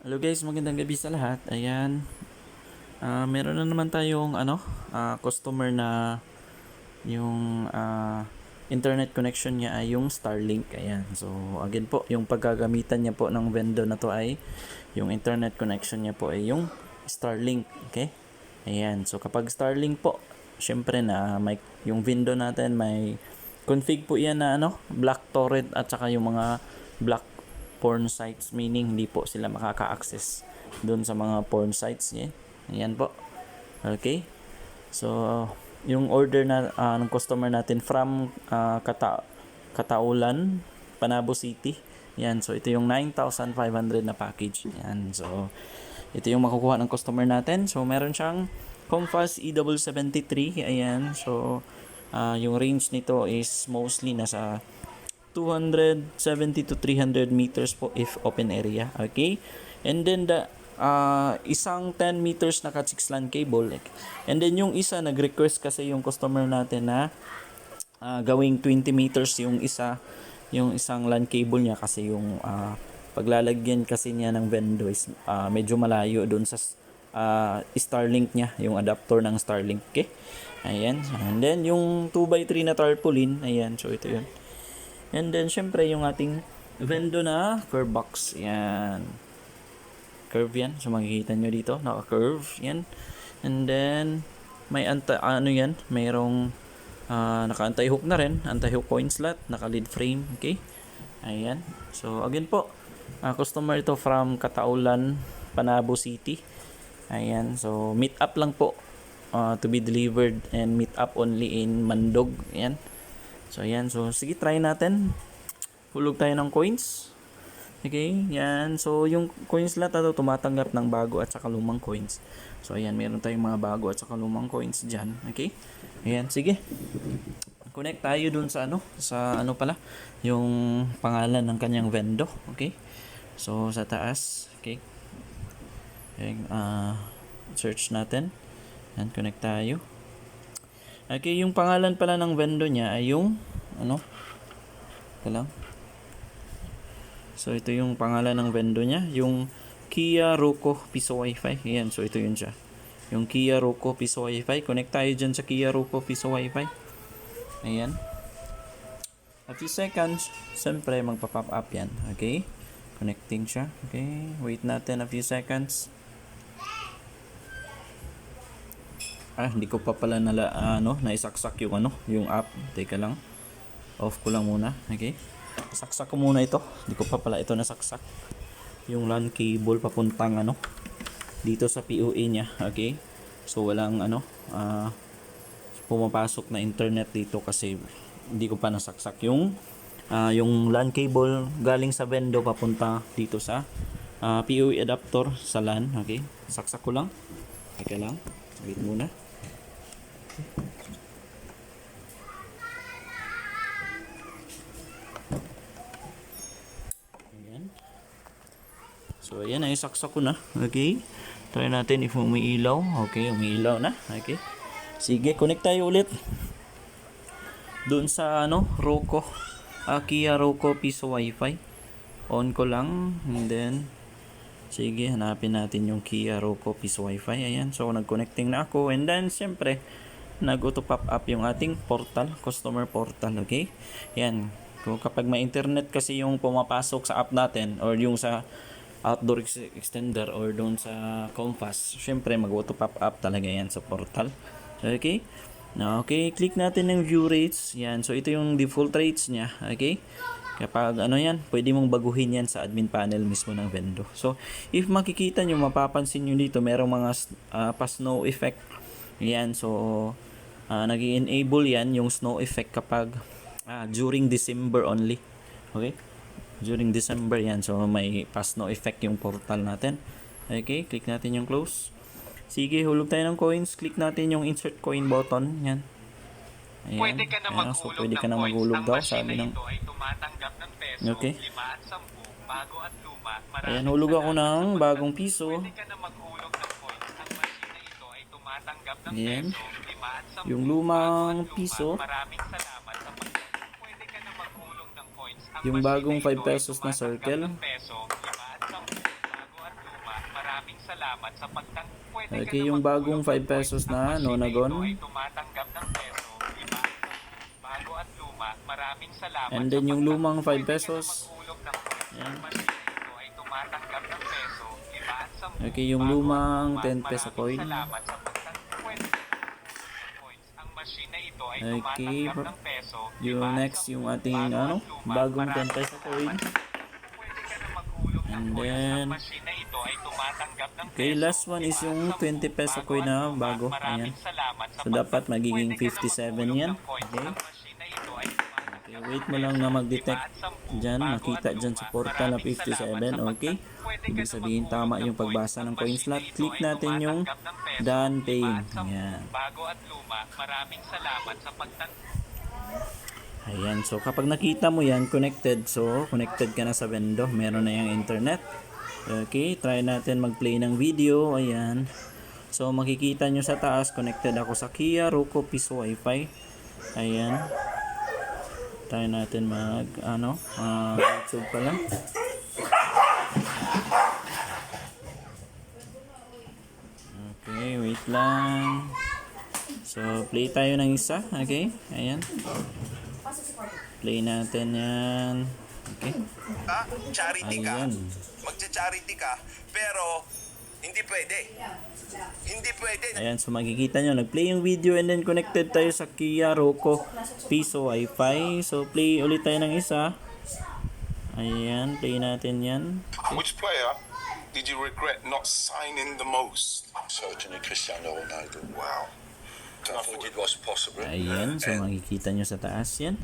Hello guys, magandang gabi sa lahat. Ayan, meron na naman tayong customer na yung internet connection niya ay yung Starlink. Ayan. So, again po, yung paggagamitan niya po ng vendor na to ay yung internet connection niya po ay yung Starlink. Okay? Ayan. So, kapag Starlink po, syempre na may yung window natin may config po yan na black torrent at saka yung mga black porn sites, meaning hindi po sila makaka-access doon sa mga porn sites niya. Ayan po. Okay? So, yung order na ng customer natin from Kataulan, Panabo City. Yan. So, ito yung 9,500 na package. Yan. So, ito yung makukuha ng customer natin. So, meron siyang Comfast EW73. Ayan. So, yung range nito is mostly nasa 270 to 300 meters po if open area. Okay? And then the isang 10 meters naka 6 LAN cable. And then yung isa nag-request kasi yung customer natin na gawing 20 meters yung isang LAN cable niya kasi yung paglalagyan kasi niya ng vendor is medyo malayo doon sa Starlink niya, yung adapter ng Starlink. Okay? Ayan. And then yung 2x3 na tarpaulin, ayan. So ito yun. And then, syempre, yung ating vendo na curve box. Yan. Curve yan. So, makikita nyo dito. Naka-curve. Yan. And then, may yan. Mayroong naka-anti-hook na rin. Anti-hook coin slot. Naka-lead frame. Okay. Ayan. So, again po. Customer ito from Kataulan, Panabo City. Ayan. So, meet up lang po. To be delivered and meet up only in Mandog. Ayan. So, ayan. So, sige, try natin. Hulog tayo ng coins. Okay, yan. So, yung coins lahat ito tumatanggap ng bago at saka lumang coins. So, ayan. Meron tayong mga bago at saka lumang coins dyan. Okay. Ayan, sige. Connect tayo dun sa pala, yung pangalan ng kanyang vendor. Okay. So, sa taas. Okay. Ayan, search natin. Ayan, connect tayo. Okay, yung pangalan pala ng vendor niya ay yung ito lang. So, ito yung pangalan ng vendor niya, yung Kia Roku Piso Wi-Fi. Ayan, so ito yun siya. Yung Kia Roku Piso Wi-Fi. Connect tayo dyan sa Kia Roku Piso Wi-Fi. Ayan. A few seconds, siyempre magpa-pop up yan. Okay? Connecting siya. Okay, wait natin a few seconds. Hindi ko pa pala naisaksak yung app. Teka lang. Off ko lang muna. Okay? Saksak ko muna ito. Hindi ko pa pala ito nasaksak. Yung LAN cable papuntang dito sa PoE niya. Okay? So walang pumapasok na internet dito kasi hindi ko pa nasaksak yung LAN cable galing sa vendor papunta dito sa PoE adapter sa LAN. Okay? Saksak ko lang. Teka lang. Wait muna. Ayan. So, ayan. Naisaksak ko na. Okay. Try natin if umiilaw. Okay. Umiilaw na. Okay. Sige. Connect tayo ulit. Doon sa Roku. Kia Roku Piso Wi-Fi. On ko lang. And then, sige. Hanapin natin yung Kia Roku Piso Wi-Fi. Ayan. So, nag-connecting na ako. And then, siyempre, nag-auto pop up yung ating portal, customer portal. Okay? Yan. Kung kapag may internet kasi yung pumapasok sa app natin or yung sa outdoor extender or doon sa Compass, syempre mag-auto pop up talaga yan sa portal. Okay? Now, okay, click natin ng view rates. Yan. So, ito yung default rates niya. Okay? Kapag yan, pwede mong baguhin yan sa admin panel mismo ng vendor. So, if makikita nyo, mapapansin nyo dito, merong mga pa-snow effect. Yan. So, nag-enable yan yung snow effect kapag during December only. Okay? During December yan. So, may pa-snow effect yung portal natin. Okay? Click natin yung close. Sige, hulog tayo ng coins. Click natin yung insert coin button. Yan. Ayan. Pwede ka na maghulog, so, pwede ka na maghulog daw. Sabi ng ito ay tumatanggap ng peso, okay. 5 at 10, bago at luma. Ayan, hulog ako ng bagong piso. Pwede ka na maghulog ng coins. Ang machine na ito ay tumatanggap ng Ayan. peso, 5 at 10, Yung lumang piso. Maraming salamat sa pagdulog. Pwede ka na maghulog ng coins. Ang yung bagong 5 pesos na tumatanggap circle. ng peso, 5 at 10, bago at luma. salamat sa pwede ka Okay, na yung bagong magtulong 5 ng points. pesos Ang na machine ito Nonagon. ay tumatanggap ng peso, iba, bago at luma. Maraming salamat And sa then yung lumang 5 pwede ka na pesos. maghulog ng points. Yan. Ang machine ito ay tumatanggap ng peso, iba at 10. Okay, yung bago at lumang luma. 10 peso Maraming coin. salamat sa pwede ka na maghulog ng points. Ang machine na ito ay Okay, tumatanggap ng peso, yung iba at next 10. yung ating bago at ano, luma. bagong 10 Maraming peso coin. salamat. Pwede ka na maghulog ng And points. then, Ang machine na ito ay tumatanggap ng okay, peso, last one is iba yung at 10. 20 peso Bago coin at na luma. bago. Maraming Ayan. salamat sa So, dapat magiging pwede ka na 57 maghulog yan. ng points. Okay. Ang machine na ito ay tumatanggap Okay, ng wait mo lang peso, na iba mag-detect at 10. dyan. Bago Makita at dyan sa luma. portal na Maraming 57. salamat sa Okay. pwede ka Ibig na sabihin maghulog tama ng yung pagbasa points. ng Ang coin machine slot. na ito Click ay natin yung tumatanggap ng peso, done iba paying. at 10. Ayan. Bago at luma. Maraming salamat sa Ayan. So, kapag nakita mo yan, connected. So, connected ka na sa Vendo. Meron na yung internet. Okay. Try natin mag-play ng video. Ayan. So, makikita nyo sa taas, connected ako sa Kia Roku Piso Wi-Fi. Ayan. Try natin YouTube pala. Okay, wait lang. So, play tayo ng isa. Okay, ayan. Play natin yan. Okay. Charity ka, Ayan. magcha-charity ka, pero hindi pwede. Hindi pwede. Ayan, so makikita nyo, nag-play yung video and then connected tayo sa Kia Roku Piso Wi-Fi. So, play ulit tayo ng isa. Ayan, play natin yan. Which player did you regret not signing the most? Certainly Cristiano Ronaldo. Wow. I thought it was possible. Ayan, so makikita nyo sa taas yan.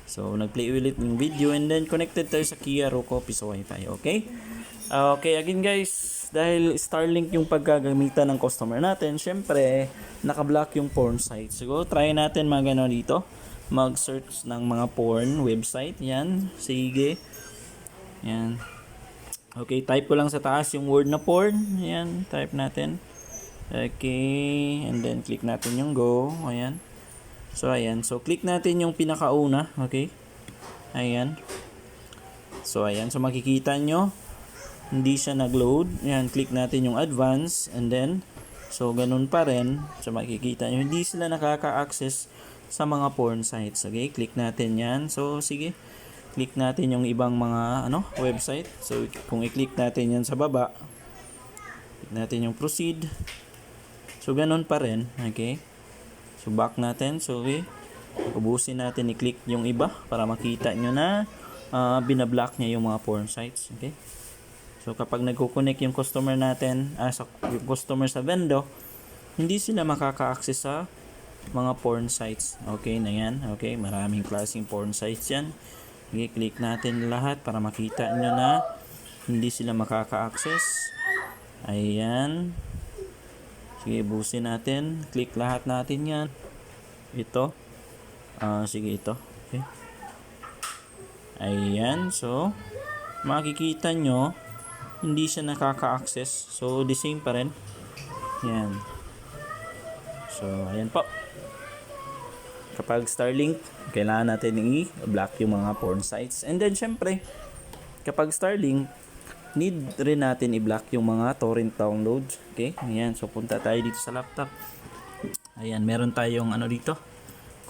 So, nag-play ulit yung video and then connected tayo sa Kia Roku Piso Wi-Fi. Okay? Okay, again guys, dahil Starlink yung paggagamitan ng customer natin, syempre, naka-block yung porn site. So, try natin magano dito. Mag-search ng mga porn website. Yan, sige. Yan. Okay, type ko lang sa taas yung word na porn. Yan, type natin. Okay, and then click natin yung go. Ayan. So, ayan. So, click natin yung pinakauna. Okay. Ayan. So, ayan. So, makikita nyo, hindi siya nag-load. Ayan, click natin yung advance. And then, so, ganun pa rin. So, makikita nyo, hindi sila nakaka-access sa mga porn sites. Okay, click natin yan. So, sige. Click natin yung ibang mga website. So, kung i-click natin yan sa baba, click natin yung proceed. So, ganun pa rin. Okay. So, back natin. So, okay. Ubusin natin i-click yung iba para makita nyo na binablock niya yung mga porn sites. Okay. So, kapag nagko-connect yung customer natin, yung customer sa Vendo, hindi sila makaka-access sa mga porn sites. Okay na yan. Okay. Maraming klaseng porn sites yan. Okay. Click natin lahat para makita nyo na hindi sila makaka-access. Ayan. Sige, busin natin. Click lahat natin yan. Ito. Sige, ito. Okay. Ayan. So, makikita nyo, hindi siya nakaka-access. So, the same pa rin. Yan. So, ayan po. Kapag Starlink, kailangan natin i-block yung mga porn sites. And then, syempre, kapag Starlink, need rin natin i-block yung mga torrent downloads. Okay? Ayan. So, punta tayo dito sa laptop. Ayan. Meron tayong dito.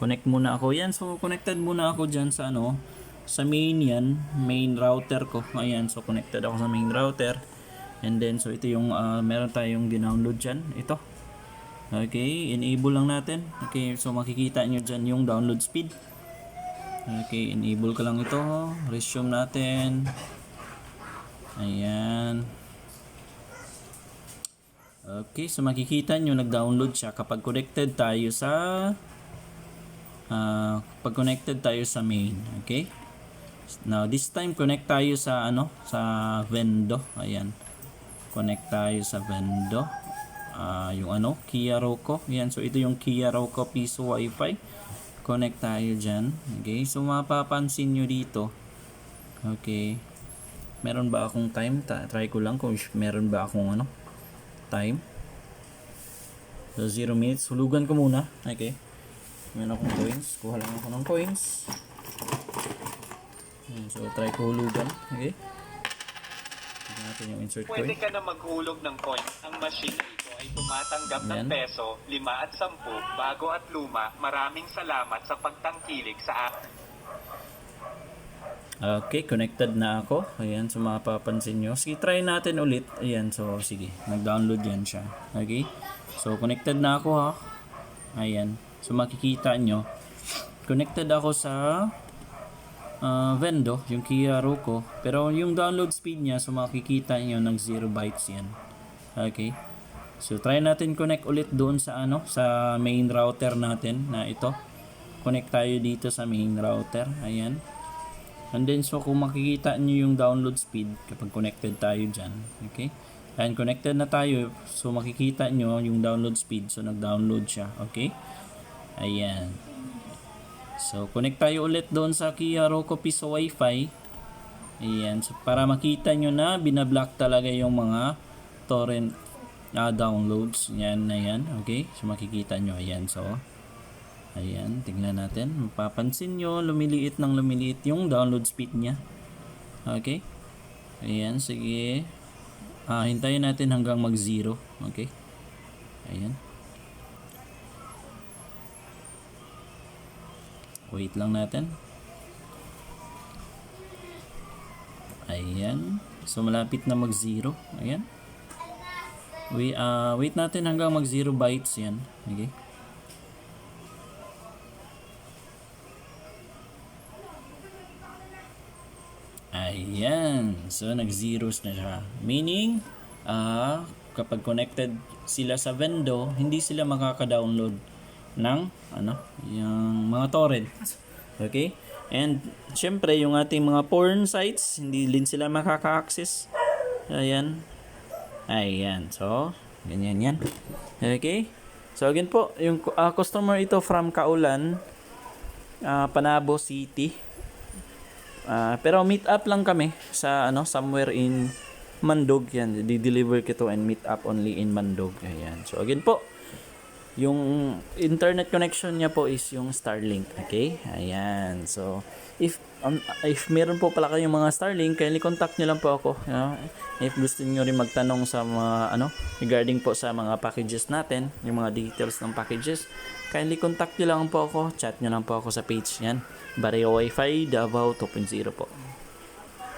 Connect muna ako. Yan. So, connected muna ako dyan sa sa main yan. Main router ko. Ayan. So, connected ako sa main router. And then, so, ito yung meron tayong dinownload dyan. Ito. Okay. Enable lang natin. Okay. So, makikita nyo dyan yung download speed. Okay. Enable ko lang ito. Resume natin. Ayan. Okay, so makikita nyo nag-download siya kapag connected tayo sa main. Okay? Now, this time connect tayo sa sa Vendo. Ayan. Connect tayo sa Vendo. Yung Kia Roku. Ayan, so ito yung Kia Roku Piso Wi-Fi. Connect tayo dyan. Okay, so mapapansin nyo dito. Okay. Meron ba akong time? Try ko lang kung meron ba akong time. So 0 minutes. Hulugan ko muna. Okay. Meron akong coins. Kuha lang ako ng coins. So try ko hulugan. Okay. natin yung insert Pwede coin. ka na maghulog ng coin. Ang machine na ito ay tumatanggap ng Ayan. peso, 5 at 10, bago at luma. Maraming salamat sa pagtangkilik sa akin. Okay, connected na ako. Ayan, so mapapansin nyo. Sige, try natin ulit. Ayan, so sige, nag-download yan siya. Okay, so connected na ako ha. Ayan, so makikita nyo. Connected ako sa Vendo, yung Kia Roku. Pero yung download speed niya, so makikita nyo ng 0 bytes yan. Okay, so try natin connect ulit doon sa sa main router natin na ito. Connect tayo dito sa main router. Ayan. And then, so kung makikita nyo yung download speed kapag connected tayo dyan. Okay? And connected na tayo. So makikita nyo yung download speed. So nag-download siya. Okay? Ayan. So connect tayo ulit doon sa Kia Roku Piso Wi-Fi. Ayan. So para makita nyo na binablock talaga yung mga torrent downloads. Yan na yan. Okay? So makikita nyo. Ayan. So ayan, tingnan natin. Mapapansin nyo, lumiliit ng lumiliit yung download speed niya. Okay? Ayan, sige. Hintayin natin hanggang mag-0. Okay? Ayan. Wait lang natin. Ayan. So, malapit na mag-0. Ayan. Wait natin hanggang mag-0 bytes yan. Okay? Ayan. So, nag-zeros na siya. Meaning, kapag connected sila sa Vendo, hindi sila makaka-download ng, yung mga torrent. Okay? And, syempre, yung ating mga porn sites, hindi din sila makaka-access. Ayan. Ayan. So, ganyan yan. Okay? So, again po, yung customer ito from Kaulan, Panabo City. Pero meet up lang kami sa somewhere in Mandog yan. Di-deliver kito and meet up only in Mandog. Ayan. So again po, yung internet connection niya po is yung Starlink. Okay? Ayan. So if meron po pala kayong mga Starlink, kindly contact niyo lang po ako. If gusto niyo rin magtanong sa mga regarding po sa mga packages natin, yung mga details ng packages, kindly contact niyo lang po ako, chat niyo lang po ako sa page yan. Barrio Wi-Fi Davao 2.0 po.